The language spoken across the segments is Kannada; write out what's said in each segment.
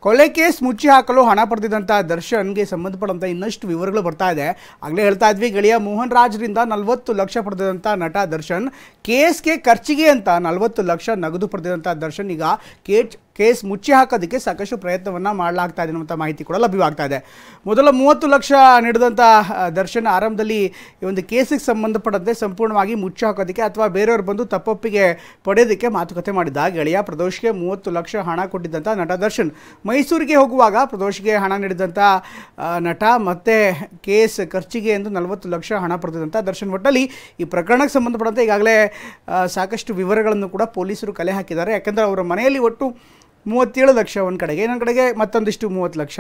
ಕೊಲೆ ಕೇಸ್ ಮುಚ್ಚಿ ಹಾಕಲು ಹಣ ಪಡೆದಿದ್ದಂಥ ದರ್ಶನ್ಗೆ ಸಂಬಂಧಪಟ್ಟಂಥ ಇನ್ನಷ್ಟು ವಿವರಗಳು ಬರ್ತಾ ಇದೆ. ಆಗಲೇ ಹೇಳ್ತಾ ಇದ್ವಿ, ಗೆಳೆಯ ಮೋಹನ್ ರಾಜ್ರಿಂದ 40 ಲಕ್ಷ ಪಡೆದಿದ್ದಂಥ ನಟ ದರ್ಶನ್ ಕೇಸ್ಗೆ ಖರ್ಚಿಗೆ ಅಂತ 40 ಲಕ್ಷ ನಗದು ಪಡೆದಿದ್ದಂಥ ದರ್ಶನ್ ಈಗ ಕೇಸ್ ಮುಚ್ಚಿ ಹಾಕೋದಕ್ಕೆ ಸಾಕಷ್ಟು ಪ್ರಯತ್ನವನ್ನು ಮಾಡಲಾಗ್ತಾ ಇದೆ ಅನ್ನುವಂಥ ಮಾಹಿತಿ ಕೂಡ ಲಭ್ಯವಾಗ್ತಾ ಇದೆ. ಮೊದಲ 30 ಲಕ್ಷ ನೀಡಿದಂಥ ದರ್ಶನ್ ಆರಂಭದಲ್ಲಿ ಈ ಒಂದು ಕೇಸಿಗೆ ಸಂಬಂಧಪಟ್ಟಂತೆ ಸಂಪೂರ್ಣವಾಗಿ ಮುಚ್ಚಿ ಹಾಕೋದಕ್ಕೆ ಅಥವಾ ಬೇರೆಯವರು ಬಂದು ತಪ್ಪೊಪ್ಪಿಗೆ ಪಡೆಯೋದಕ್ಕೆ ಮಾತುಕತೆ ಮಾಡಿದ್ದ. ಗೆಳೆಯ ಪ್ರದೋಷ್ಗೆ 30 ಲಕ್ಷ ಹಣ ಕೊಟ್ಟಿದ್ದಂಥ ನಟ ದರ್ಶನ್ ಮೈಸೂರಿಗೆ ಹೋಗುವಾಗ ಪ್ರದೋಷ್ಗೆ ಹಣ ನೀಡಿದಂಥ ನಟ ಮತ್ತೆ ಕೇಸ್ ಖರ್ಚಿಗೆ ಎಂದು 40 ಲಕ್ಷ ಹಣ ಪಡೆದಿದ್ದಂಥ ದರ್ಶನ್. ಒಟ್ಟಲ್ಲಿ ಈ ಪ್ರಕರಣಕ್ಕೆ ಸಂಬಂಧಪಟ್ಟಂತೆ ಈಗಾಗಲೇ ಸಾಕಷ್ಟು ವಿವರಗಳನ್ನು ಕೂಡ ಪೊಲೀಸರು ಕಲೆ ಹಾಕಿದ್ದಾರೆ. ಯಾಕೆಂದರೆ ಅವರ ಮನೆಯಲ್ಲಿ ಒಟ್ಟು 37 ಲಕ್ಷ ಒಂದು ಕಡೆಗೆ, ಇನ್ನೊಂದು ಕಡೆಗೆ ಮತ್ತೊಂದಿಷ್ಟು 30 ಲಕ್ಷ,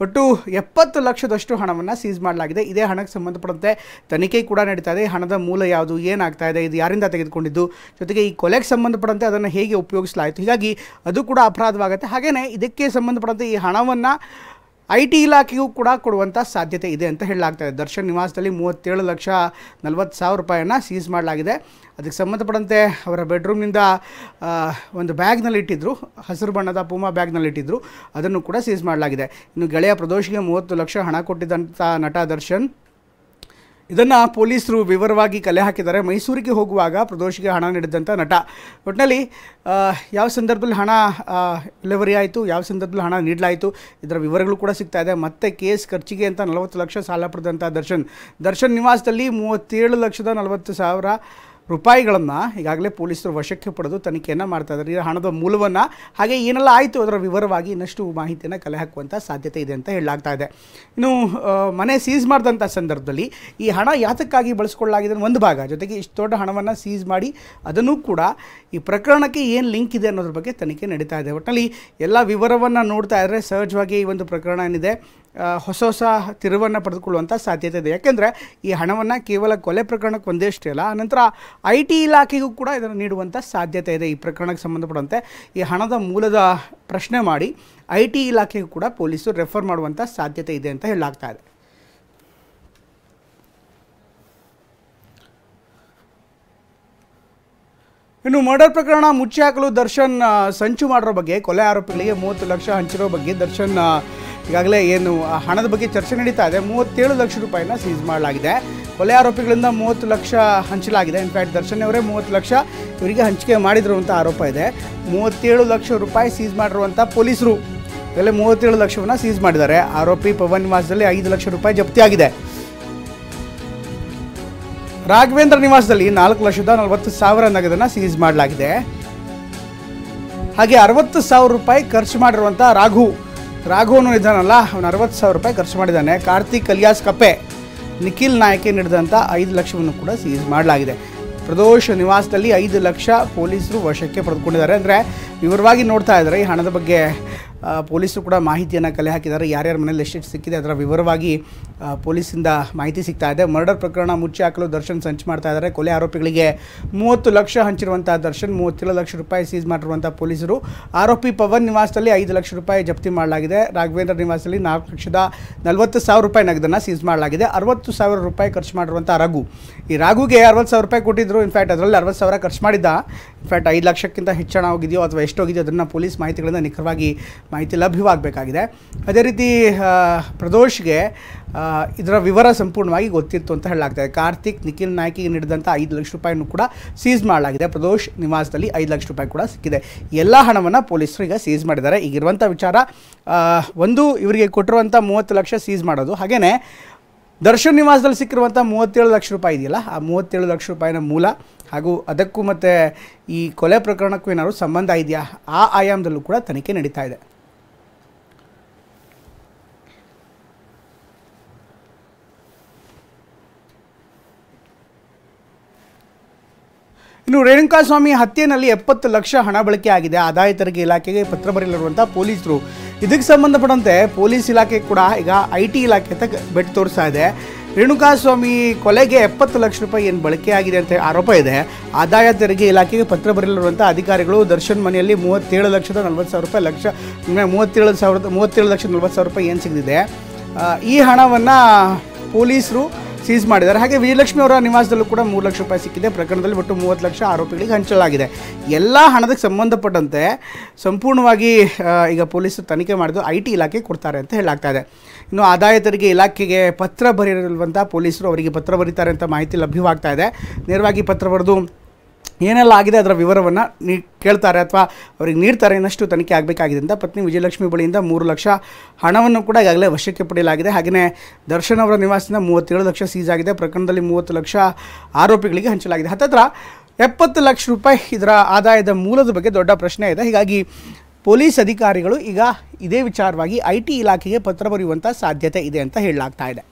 ಒಟ್ಟು 70 ಲಕ್ಷದಷ್ಟು ಹಣವನ್ನು ಸೀಸ್ ಮಾಡಲಾಗಿದೆ. ಇದೇ ಹಣಕ್ಕೆ ಸಂಬಂಧಪಟ್ಟಂತೆ ತನಿಖೆ ಕೂಡ ನಡೀತಾ ಇದೆ. ಹಣದ ಮೂಲ ಯಾವುದು, ಏನಾಗ್ತಾ ಇದೆ, ಇದು ಯಾರಿಂದ ತೆಗೆದುಕೊಂಡಿದ್ದು, ಜೊತೆಗೆ ಈ ಕೊಲೆಗೆ ಸಂಬಂಧಪಟ್ಟಂತೆ ಅದನ್ನು ಹೇಗೆ ಉಪಯೋಗಿಸಲಾಯಿತು, ಹೀಗಾಗಿ ಅದು ಕೂಡ ಅಪರಾಧವಾಗುತ್ತೆ. ಹಾಗೆಯೇ ಇದಕ್ಕೆ ಸಂಬಂಧಪಟ್ಟಂತೆ ಈ ಹಣವನ್ನು IT ಇಲಾಖೆಗೂ ಕೂಡ ಕೊಡುವಂಥ ಸಾಧ್ಯತೆ ಇದೆ ಅಂತ ಹೇಳಲಾಗ್ತಾ ಇದೆ. ದರ್ಶನ್ ನಿವಾಸದಲ್ಲಿ 37 ಲಕ್ಷ 40 ಸಾವಿರ ರೂಪಾಯಿಯನ್ನು ಸೀಸ್ ಮಾಡಲಾಗಿದೆ. ಅದಕ್ಕೆ ಸಂಬಂಧಪಟ್ಟಂತೆ ಅವರ ಬೆಡ್ರೂಮ್ನಿಂದ ಒಂದು ಬ್ಯಾಗ್ನಲ್ಲಿ ಇಟ್ಟಿದ್ದರು, ಹಸಿರು ಬಣ್ಣದ ಪೂಮಾ ಬ್ಯಾಗ್ನಲ್ಲಿ ಇಟ್ಟಿದ್ದರು, ಅದನ್ನು ಕೂಡ ಸೀಸ್ ಮಾಡಲಾಗಿದೆ. ಇನ್ನು ಗೆಳೆಯ ಪ್ರದೋಷ್ಗೆ 30 ಲಕ್ಷ ಹಣ ಕೊಟ್ಟಿದ್ದಂಥ ನಟ ದರ್ಶನ್, ಇದನ್ನು ಪೊಲೀಸರು ವಿವರವಾಗಿ ಕಲೆ ಹಾಕಿದ್ದಾರೆ. ಮೈಸೂರಿಗೆ ಹೋಗುವಾಗ ಪ್ರದೋಷ್ಗೆ ಹಣ ನೀಡಿದಂಥ ನಟ, ಒಟ್ಟಿನಲ್ಲಿ ಯಾವ ಸಂದರ್ಭದಲ್ಲಿ ಹಣ ಡೆಲಿವರಿ ಆಯಿತು, ಯಾವ ಸಂದರ್ಭದಲ್ಲಿ ಹಣ ನೀಡಲಾಯಿತು, ಇದರ ವಿವರಗಳು ಕೂಡ ಸಿಗ್ತಾ ಇದೆ. ಮತ್ತು ಕೇಸ್ ಖರ್ಚಿಗೆ ಅಂತ 40 ಲಕ್ಷ ಸಾಲ ಪಡೆದಂಥ ದರ್ಶನ್ ನಿವಾಸದಲ್ಲಿ 37 ಲಕ್ಷದ 40 ಸಾವಿರ ರೂಪಾಯಿಗಳನ್ನು ಈಗಾಗಲೇ ಪೊಲೀಸರು ವಶಕ್ಕೆ ಪಡೆದು ತನಿಖೆಯನ್ನು ಮಾಡ್ತಾ ಇದ್ದಾರೆ. ಈ ಹಣದ ಮೂಲವನ್ನು ಹಾಗೆ ಏನೆಲ್ಲ ಆಯಿತು ಅದರ ವಿವರವಾಗಿ ಇನ್ನಷ್ಟು ಮಾಹಿತಿಯನ್ನು ಕಲೆ ಹಾಕುವಂಥ ಸಾಧ್ಯತೆ ಇದೆ ಅಂತ ಹೇಳಲಾಗ್ತಾ ಇದೆ. ಇನ್ನು ಮನೆ ಸೀಸ್ ಮಾಡಿದಂಥ ಸಂದರ್ಭದಲ್ಲಿ ಈ ಹಣ ಯಾತಕ್ಕಾಗಿ ಬಳಸ್ಕೊಳ್ಳಲಾಗಿದೆ ಒಂದು ಭಾಗ, ಜೊತೆಗೆ ಇಷ್ಟು ದೊಡ್ಡ ಹಣವನ್ನು ಸೀಸ್ ಮಾಡಿ ಅದನ್ನು ಕೂಡ ಈ ಪ್ರಕರಣಕ್ಕೆ ಏನು ಲಿಂಕ್ ಇದೆ ಅನ್ನೋದ್ರ ಬಗ್ಗೆ ತನಿಖೆ ನಡೀತಾ ಇದೆ. ಒಟ್ಟಿನಲ್ಲಿ ಎಲ್ಲ ವಿವರವನ್ನು ನೋಡ್ತಾ ಇದ್ದರೆ ಸಹಜವಾಗಿ ಈ ಒಂದು ಪ್ರಕರಣ ಏನಿದೆ ಹೊಸ ತಿರುವನ್ನು ಪಡೆದುಕೊಳ್ಳುವಂಥ ಸಾಧ್ಯತೆ ಇದೆ. ಯಾಕೆಂದರೆ ಈ ಹಣವನ್ನು ಕೇವಲ ಕೊಲೆ ಪ್ರಕರಣಕ್ಕೆ ಒಂದೇಷ್ಟೇ ಅಲ್ಲ, ನಂತರ IT ಇಲಾಖೆಗೂ ಕೂಡ ಇದನ್ನು ನೀಡುವಂಥ ಸಾಧ್ಯತೆ ಇದೆ. ಈ ಪ್ರಕರಣಕ್ಕೆ ಸಂಬಂಧಪಟ್ಟಂತೆ ಈ ಹಣದ ಮೂಲದ ಪ್ರಶ್ನೆ ಮಾಡಿ IT ಇಲಾಖೆಗೂ ಕೂಡ ಪೊಲೀಸರು ರೆಫರ್ ಮಾಡುವಂಥ ಸಾಧ್ಯತೆ ಇದೆ ಅಂತ ಹೇಳಲಾಗ್ತಾ ಇದೆ. ಇನ್ನು ಮರ್ಡರ್ ಪ್ರಕರಣ ಮುಚ್ಚಿ ಹಾಕಲು ದರ್ಶನ್ ಸಂಚು ಮಾಡಿರೋ ಬಗ್ಗೆ, ಕೊಲೆ ಆರೋಪಿಗಳಿಗೆ 30 ಲಕ್ಷ ಹಂಚಿರೋ ಬಗ್ಗೆ ದರ್ಶನ್ ಈಗಾಗಲೇ ಏನು ಹಣದ ಬಗ್ಗೆ ಚರ್ಚೆ ನಡೀತಾ ಇದೆ. 37 ಲಕ್ಷ ರೂಪಾಯಿನ ಸೀಸ್ ಮಾಡಲಾಗಿದೆ. ಕೊಲೆ ಆರೋಪಿಗಳಿಂದ 30 ಲಕ್ಷ ಹಂಚಲಾಗಿದೆ. ಇನ್ಫ್ಯಾಕ್ಟ್ ದರ್ಶನ್ ಅವರೇ 30 ಲಕ್ಷ ಇವರಿಗೆ ಹಂಚಿಕೆ ಮಾಡಿದ್ರು ಅಂತ ಆರೋಪ ಇದೆ. 37 ಲಕ್ಷ ರೂಪಾಯಿ ಸೀಸ್ ಮಾಡಿರುವಂಥ ಪೊಲೀಸರು ಈಗಲೇ 37 ಲಕ್ಷವನ್ನು ಸೀಸ್ ಮಾಡಿದ್ದಾರೆ. ಆರೋಪಿ ಪವನ್ ನಿವಾಸದಲ್ಲಿ 5 ಲಕ್ಷ ರೂಪಾಯಿ ಜಪ್ತಿಯಾಗಿದೆ. ರಾಘವೇಂದ್ರ ನಿವಾಸದಲ್ಲಿ 4 ಲಕ್ಷದ 40 ಸಾವಿರ ನಗದನ್ನು ಸೀಸ್ ಮಾಡಲಾಗಿದೆ. ಹಾಗೆ 60 ಸಾವಿರ ರೂಪಾಯಿ ಖರ್ಚು ಮಾಡಿರುವಂಥ ರಾಘವನು ಇದ್ದಾನಲ್ಲ, ಅವನು 60 ಸಾವಿರ ರೂಪಾಯಿ ಖರ್ಚು ಮಾಡಿದ್ದಾನೆ. ಕಾರ್ತಿಕ್ ಅಲಿಯಾಸ್ ಕಪ್ಪೆ, ನಿಖಿಲ್ ನಾಯ್ಕೆ ನೀಡಿದಂಥ 5 ಲಕ್ಷವನ್ನು ಕೂಡ ಸೀಸ್ ಮಾಡಲಾಗಿದೆ. ಪ್ರದೋಷ್ ನಿವಾಸದಲ್ಲಿ 5 ಲಕ್ಷ ಪೊಲೀಸರು ವಶಕ್ಕೆ ಪಡೆದುಕೊಂಡಿದ್ದಾರೆ. ಅಂದರೆ ವಿವರವಾಗಿ ನೋಡ್ತಾ ಇದ್ದಾರೆ ಈ ಹಣದ ಬಗ್ಗೆ ಪೊಲೀಸರು ಕೂಡ ಮಾಹಿತಿಯನ್ನು ಕಲೆ ಹಾಕಿದ್ದಾರೆ. ಯಾರ್ಯಾರ ಮನೇಲಿ ಎಷ್ಟೆಷ್ಟು ಸಿಕ್ಕಿದೆ ಅದರ ವಿವರವಾಗಿ ಪೊಲೀಸಿಂದ ಮಾಹಿತಿ ಸಿಗ್ತಾ ಇದೆ. ಮರ್ಡರ್ ಪ್ರಕರಣ ಮುಚ್ಚಿ ಹಾಕಲು ದರ್ಶನ್ ಸಂಚು ಮಾಡ್ತಾ ಇದ್ದಾರೆ. ಕೊಲೆ ಆರೋಪಿಗಳಿಗೆ 30 ಲಕ್ಷ ಹಂಚಿರುವಂಥ ದರ್ಶನ್ 37 ಲಕ್ಷ ರೂಪಾಯಿ ಸೀಸ್ ಮಾಡಿರುವಂಥ ಪೊಲೀಸರು. ಆರೋಪಿ ಪವನ್ ನಿವಾಸದಲ್ಲಿ 5 ಲಕ್ಷ ರೂಪಾಯಿ ಜಪ್ತಿ ಮಾಡಲಾಗಿದೆ. ರಾಘವೇಂದ್ರ ನಿವಾಸದಲ್ಲಿ 4 ಲಕ್ಷದ 40 ಸಾವಿರ ರೂಪಾಯಿ ನಗದನ್ನು ಸೀಸ್ ಮಾಡಲಾಗಿದೆ. 60 ಸಾವಿರ ರೂಪಾಯಿ ಖರ್ಚು ಮಾಡಿರುವಂಥ ಈ ರಾಘುಗೆ 60 ಸಾವಿರ ರೂಪಾಯಿ ಕೊಟ್ಟಿದ್ದರು. ಇನ್ಫ್ಯಾಕ್ಟ್ ಅದರಲ್ಲಿ 60 ಸಾವಿರ ಖರ್ಚು ಮಾಡಿದ್ದ. ಇನ್ಫ್ಯಾಕ್ಟ್ 5 ಲಕ್ಷಕ್ಕಿಂತ ಹೆಚ್ಚು ಹೋಗಿದೆಯೋ ಅಥವಾ ಎಷ್ಟೋಗಿದೆಯೋ ಅದನ್ನು ಪೊಲೀಸ್ ಮಾಹಿತಿಗಳಿಂದ ನಿಖರವಾಗಿ ಮಾಹಿತಿ ಲಭ್ಯವಾಗಬೇಕಾಗಿದೆ. ಅದೇ ರೀತಿ ಪ್ರದೋಷ್ಗೆ ಇದರ ವಿವರ ಸಂಪೂರ್ಣವಾಗಿ ಗೊತ್ತಿತ್ತು ಅಂತ ಹೇಳಲಾಗ್ತದೆ. ಕಾರ್ತಿಕ್ ನಿಖಿಲ್ ನಾಯ್ಕಿಗೆ ನೀಡಿದಂಥ 5 ಲಕ್ಷ ರೂಪಾಯಿನೂ ಕೂಡ ಸೀಸ್ ಮಾಡಲಾಗಿದೆ. ಪ್ರದೋಷ್ ನಿವಾಸದಲ್ಲಿ 5 ಲಕ್ಷ ರೂಪಾಯಿ ಕೂಡ ಸಿಕ್ಕಿದೆ. ಎಲ್ಲ ಹಣವನ್ನು ಪೊಲೀಸರು ಈಗ ಸೀಸ್ ಮಾಡಿದ್ದಾರೆ. ಈಗಿರುವಂಥ ವಿಚಾರ ಒಂದು, ಇವರಿಗೆ ಕೊಟ್ಟಿರುವಂಥ 30 ಲಕ್ಷ ಸೀಸ್ ಮಾಡೋದು, ಹಾಗೆಯೇ ದರ್ಶನ್ ನಿವಾಸದಲ್ಲಿ ಸಿಕ್ಕಿರುವಂಥ 37 ಲಕ್ಷ ರೂಪಾಯಿ ಇದೆಯಲ್ಲ, ಆ 37 ಲಕ್ಷ ರೂಪಾಯಿನ ಮೂಲ ಹಾಗೂ ಅದಕ್ಕೂ ಮತ್ತು ಈ ಕೊಲೆ ಪ್ರಕರಣಕ್ಕೂ ಏನಾದರೂ ಸಂಬಂಧ ಇದೆಯಾ, ಆ ಆಯಾಮದಲ್ಲೂ ಕೂಡ ತನಿಖೆ ನಡೀತಾ ಇದೆ. ಇನ್ನು ರೇಣುಕಾಸ್ವಾಮಿ ಹತ್ಯೆಯಲ್ಲಿ 70 ಲಕ್ಷ ಹಣ ಬಳಕೆ ಆಗಿದೆ. ಆದಾಯ ತೆರಿಗೆ ಇಲಾಖೆಗೆ ಪತ್ರ ಬರೆಯಲಿರುವಂಥ ಪೊಲೀಸರು, ಇದಕ್ಕೆ ಸಂಬಂಧಪಟ್ಟಂತೆ ಪೊಲೀಸ್ ಇಲಾಖೆ ಕೂಡ ಈಗ IT ಇಲಾಖೆ ಅಂತ ಬೆಟ್ಟು ತೋರಿಸ್ತಾ ಇದೆ. ರೇಣುಕಾಸ್ವಾಮಿ ಕೊಲೆಗೆ 70 ಲಕ್ಷ ರೂಪಾಯಿ ಏನು ಬಳಕೆ ಆಗಿದೆ ಅಂತ ಆರೋಪ ಇದೆ. ಆದಾಯ ತೆರಿಗೆ ಇಲಾಖೆಗೆ ಪತ್ರ ಬರೆಯಲಿರುವಂಥ ಅಧಿಕಾರಿಗಳು ದರ್ಶನ್ ಮನೆಯಲ್ಲಿ 37 ಲಕ್ಷದ 40 ಸಾವಿರ ರೂಪಾಯಿ 37 ಲಕ್ಷದ 40 ಸಾವಿರ ರೂಪಾಯಿ ಏನು ಸಿಗದಿದೆ, ಈ ಹಣವನ್ನು ಪೊಲೀಸರು ಸೀಸ್ ಮಾಡಿದ್ದಾರೆ. ಹಾಗೆ ವಿಜಯಲಕ್ಷ್ಮಿ ಅವರ ನಿವಾಸದಲ್ಲೂ ಕೂಡ 3 ಲಕ್ಷ ರೂಪಾಯಿ ಸಿಕ್ಕಿದೆ. ಪ್ರಕರಣದಲ್ಲಿ ಒಟ್ಟು 30 ಲಕ್ಷ ಆರೋಪಿಗಳಿಗೆ ಹಂಚಲಾಗಿದೆ. ಎಲ್ಲ ಹಣದಕ್ಕೆ ಸಂಬಂಧಪಟ್ಟಂತೆ ಸಂಪೂರ್ಣವಾಗಿ ಈಗ ಪೊಲೀಸರು ತನಿಖೆ ಮಾಡಿದ್ದು IT ಇಲಾಖೆ ಕೊಡ್ತಾರೆ ಅಂತ ಹೇಳಲಾಗ್ತಾ ಇದೆ. ಇನ್ನು ಆದಾಯ ತೆರಿಗೆ ಇಲಾಖೆಗೆ ಪತ್ರ ಬರೆದಿರುವಂಥ ಪೊಲೀಸರು ಅವರಿಗೆ ಪತ್ರ ಬರೀತಾರೆ ಅಂತ ಮಾಹಿತಿ ಲಭ್ಯವಾಗ್ತಾ ಇದೆ. ನೇರವಾಗಿ ಪತ್ರ ಬರೆದು ಏನೆಲ್ಲ ಆಗಿದೆ ಅದರ ವಿವರವನ್ನು ಕೇಳ್ತಾರೆ ಅಥವಾ ಅವ್ರಿಗೆ ನೀಡ್ತಾರೆ. ಇನ್ನಷ್ಟು ತನಿಖೆ ಆಗಬೇಕಾಗಿದೆ ಅಂತ ಪತ್ನಿ ವಿಜಯಲಕ್ಷ್ಮಿ ಬಳಿಯಿಂದ 3 ಲಕ್ಷ ಹಣವನ್ನು ಕೂಡ ಈಗಾಗಲೇ ವಶಕ್ಕೆ ಪಡೆಯಲಾಗಿದೆ. ಹಾಗೆಯೇ ದರ್ಶನ್ ಅವರ ನಿವಾಸದಿಂದ 37 ಲಕ್ಷ ಸೀಸ್ ಆಗಿದೆ. ಪ್ರಕರಣದಲ್ಲಿ 30 ಲಕ್ಷ ಆರೋಪಿಗಳಿಗೆ ಹಂಚಲಾಗಿದೆ. ಹತ್ತತ್ರ 70 ಲಕ್ಷ ರೂಪಾಯಿ ಇದರ ಆದಾಯದ ಮೂಲದ ಬಗ್ಗೆ ದೊಡ್ಡ ಪ್ರಶ್ನೆ ಇದೆ. ಹೀಗಾಗಿ ಪೊಲೀಸ್ ಅಧಿಕಾರಿಗಳು ಈಗ ಇದೇ ವಿಚಾರವಾಗಿ IT ಇಲಾಖೆಗೆ ಪತ್ರ ಬರೆಯುವಂಥ ಸಾಧ್ಯತೆ ಇದೆ ಅಂತ ಹೇಳಲಾಗ್ತಾ ಇದೆ.